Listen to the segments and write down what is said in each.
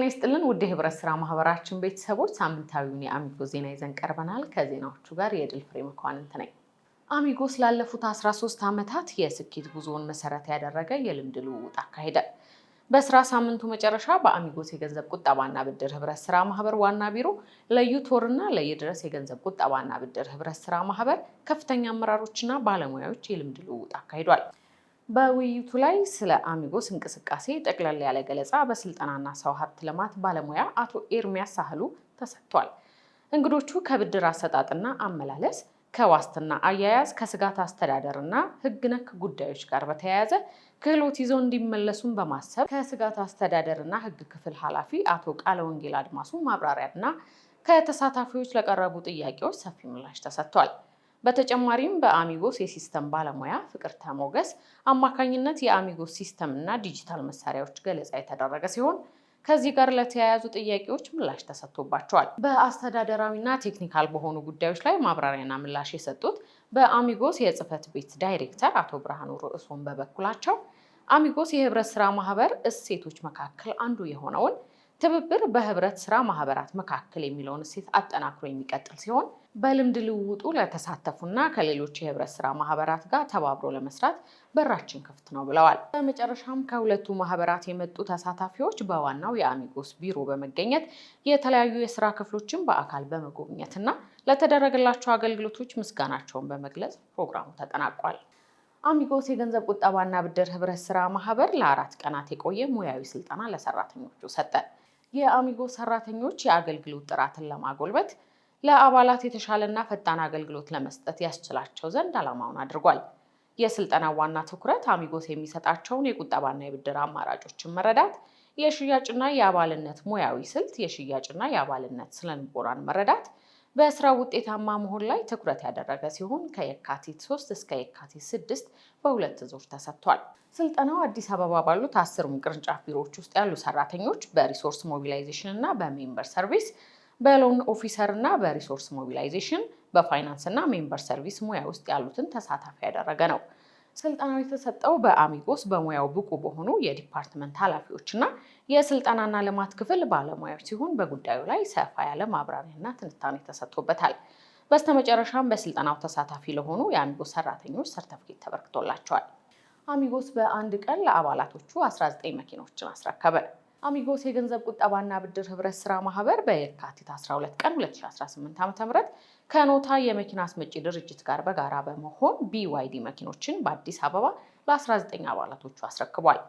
ጤና ይስጥልን ውድ የህብረት ስራ ማህበራችን ቤተሰቦች ሳምንታዊውን የአሚጎ ዜና ይዘን ቀርበናል። ከዜናዎቹ ጋር የድል ፍሬ መኳንንት ነኝ። አሚጎ ስላለፉት 13 ዓመታት የስኬት ጉዞውን መሰረት ያደረገ የልምድ ልውውጥ አካሄደ። በስራ ሳምንቱ መጨረሻ በአሚጎስ የገንዘብ ቁጠባና ብድር ህብረት ስራ ማህበር ዋና ቢሮ ለዩቶርና ለይድረስ የገንዘብ ቁጠባና ብድር ህብረት ስራ ማህበር ከፍተኛ አመራሮችና ባለሙያዎች የልምድ ልውውጥ አካሂዷል። በውይይቱ ላይ ስለ አሚጎስ እንቅስቃሴ ጠቅላላ ያለ ገለጻ በስልጠናና ሰው ሀብት ልማት ባለሙያ አቶ ኤርሚያስ ሳህሉ ተሰጥቷል። እንግዶቹ ከብድር አሰጣጥና አመላለስ፣ ከዋስትና አያያዝ፣ ከስጋት አስተዳደርና ህግ ነክ ጉዳዮች ጋር በተያያዘ ክህሎት ይዘው እንዲመለሱም በማሰብ ከስጋት አስተዳደርና ህግ ክፍል ኃላፊ አቶ ቃለ ወንጌል አድማሱ ማብራሪያና ከተሳታፊዎች ለቀረቡ ጥያቄዎች ሰፊ ምላሽ ተሰጥቷል። በተጨማሪም በአሚጎስ የሲስተም ባለሙያ ፍቅርተ ሞገስ አማካኝነት የአሚጎስ ሲስተም እና ዲጂታል መሳሪያዎች ገለጻ የተደረገ ሲሆን ከዚህ ጋር ለተያያዙ ጥያቄዎች ምላሽ ተሰጥቶባቸዋል። በአስተዳደራዊና ቴክኒካል በሆኑ ጉዳዮች ላይ ማብራሪያና ምላሽ የሰጡት በአሚጎስ የጽህፈት ቤት ዳይሬክተር አቶ ብርሃኑ ርዕሶን በበኩላቸው አሚጎስ የህብረት ስራ ማህበር እሴቶች መካከል አንዱ የሆነውን ትብብር በህብረት ስራ ማህበራት መካከል የሚለውን እሴት አጠናክሮ የሚቀጥል ሲሆን በልምድ ልውውጡ ለተሳተፉና ከሌሎች የህብረት ስራ ማህበራት ጋር ተባብሮ ለመስራት በራችን ክፍት ነው ብለዋል። በመጨረሻም ከሁለቱ ማህበራት የመጡ ተሳታፊዎች በዋናው የአሚጎስ ቢሮ በመገኘት የተለያዩ የስራ ክፍሎችን በአካል በመጎብኘትና ለተደረገላቸው አገልግሎቶች ምስጋናቸውን በመግለጽ ፕሮግራሙ ተጠናቋል። አሚጎስ የገንዘብ ቁጠባና ብድር ህብረት ስራ ማህበር ለ4 ቀናት የቆየ ሙያዊ ስልጠና ለሰራተኞቹ ሰጠ። የአሚጎስ ሰራተኞች የአገልግሎት ጥራትን ለማጎልበት ለአባላት የተሻለና ፈጣን አገልግሎት ለመስጠት ያስችላቸው ዘንድ ዓላማውን አድርጓል። የስልጠናው ዋና ትኩረት አሚጎስ የሚሰጣቸውን የቁጠባና የብድር አማራጮችን መረዳት፣ የሽያጭና የአባልነት ሙያዊ ስልት፣ የሽያጭና የአባልነት ስነልቦናን መረዳት፣ በስራ ውጤታማ መሆን ላይ ትኩረት ያደረገ ሲሆን ከየካቲት 3 እስከ የካቲት 6 በሁለት ዙር ተሰጥቷል። ስልጠናው አዲስ አበባ ባሉት 10 ቅርንጫፍ ቢሮዎች ውስጥ ያሉ ሰራተኞች በሪሶርስ ሞቢላይዜሽን እና በሜምበር ሰርቪስ፣ በሎን ኦፊሰር እና በሪሶርስ ሞቢላይዜሽን፣ በፋይናንስ እና ሜምበር ሰርቪስ ሙያ ውስጥ ያሉትን ተሳታፊ ያደረገ ነው። ስልጠናው የተሰጠው በአሚጎስ በሙያው ብቁ በሆኑ የዲፓርትመንት ኃላፊዎችና የስልጠናና ልማት ክፍል ባለሙያዎች ሲሆን በጉዳዩ ላይ ሰፋ ያለ ማብራሪያና ትንታኔ ተሰጥቶበታል። በስተመጨረሻም በስልጠናው ተሳታፊ ለሆኑ የአሚጎስ ሰራተኞች ሰርተፍኬት ተበርክቶላቸዋል። አሚጎስ በአንድ ቀን ለአባላቶቹ 19 መኪኖችን አስረከበ። አሚጎስ የገንዘብ ቁጠባና ብድር ህብረት ስራ ማህበር በየካቲት 12 ቀን 2018 ዓ.ም ከኖታ የመኪና አስመጪ ድርጅት ጋር በጋራ በመሆን BYD መኪኖችን በአዲስ አበባ ለ19 አባላቶቹ አስረክቧል።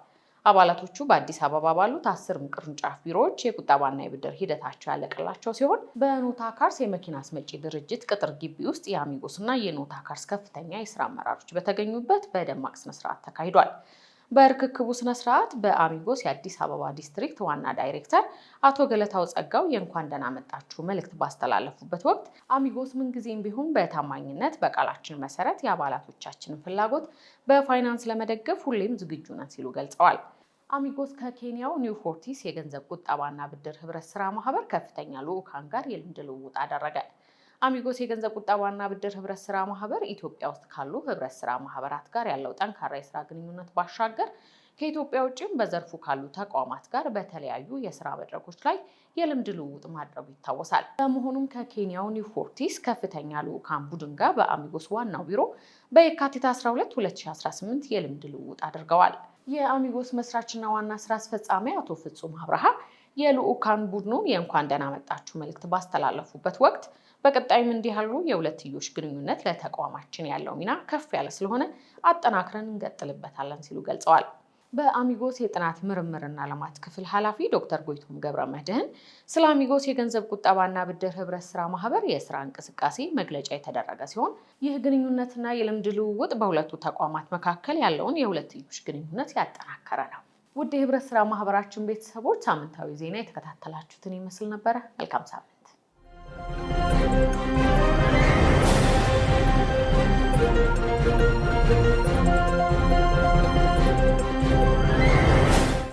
አባላቶቹ በአዲስ አበባ ባሉት 10 ቅርንጫፍ ቢሮዎች የቁጠባና የብድር ሂደታቸው ያለቀላቸው ሲሆን በኖታ ካርስ የመኪና አስመጪ ድርጅት ቅጥር ግቢ ውስጥ የአሚጎስና የኖታ ካርስ ከፍተኛ የስራ አመራሮች በተገኙበት በደማቅ ስነስርዓት ተካሂዷል። በርክክቡ ስነስርዓት በአሚጎስ የአዲስ አበባ ዲስትሪክት ዋና ዳይሬክተር አቶ ገለታው ጸጋው የእንኳን ደህና መጣችሁ መልእክት ባስተላለፉበት ወቅት አሚጎስ ምንጊዜም ቢሆን በታማኝነት በቃላችን መሰረት የአባላቶቻችንን ፍላጎት በፋይናንስ ለመደገፍ ሁሌም ዝግጁ ነን ሲሉ ገልጸዋል። አሚጎስ ከኬንያው ኒው ፎርቲስ የገንዘብ ቁጠባና ብድር ህብረት ስራ ማህበር ከፍተኛ ልዑካን ጋር የልምድ ልውውጥ አደረገ። አሚጎስ የገንዘብ ቁጠባና ብድር ህብረት ስራ ማህበር ኢትዮጵያ ውስጥ ካሉ ህብረት ስራ ማህበራት ጋር ያለው ጠንካራ የስራ ግንኙነት ባሻገር ከኢትዮጵያ ውጭም በዘርፉ ካሉ ተቋማት ጋር በተለያዩ የስራ መድረኮች ላይ የልምድ ልውውጥ ማድረጉ ይታወሳል። በመሆኑም ከኬንያው ኒው ፎርቲስ ከፍተኛ ልዑካን ቡድን ጋር በአሚጎስ ዋናው ቢሮ በየካቲት 12 2018 የልምድ ልውውጥ አድርገዋል። የአሚጎስ መስራችና ዋና ስራ አስፈጻሚ አቶ ፍጹም አብርሃ የልዑካን ቡድኑን የእንኳን ደህና መጣችሁ መልእክት ባስተላለፉበት ወቅት በቀጣይም እንዲህ ያሉ የሁለትዮሽ ግንኙነት ለተቋማችን ያለው ሚና ከፍ ያለ ስለሆነ አጠናክረን እንቀጥልበታለን ሲሉ ገልጸዋል። በአሚጎስ የጥናት ምርምርና ልማት ክፍል ኃላፊ ዶክተር ጎይቶም ገብረመድህን ስለ አሚጎስ የገንዘብ ቁጠባና ብድር ህብረት ስራ ማህበር የስራ እንቅስቃሴ መግለጫ የተደረገ ሲሆን ይህ ግንኙነትና የልምድ ልውውጥ በሁለቱ ተቋማት መካከል ያለውን የሁለትዮሽ ግንኙነት ያጠናከረ ነው። ውድ የህብረት ስራ ማህበራችን ቤተሰቦች ሳምንታዊ ዜና የተከታተላችሁትን ይመስል ነበረ። መልካም ሳምንት። Thank you.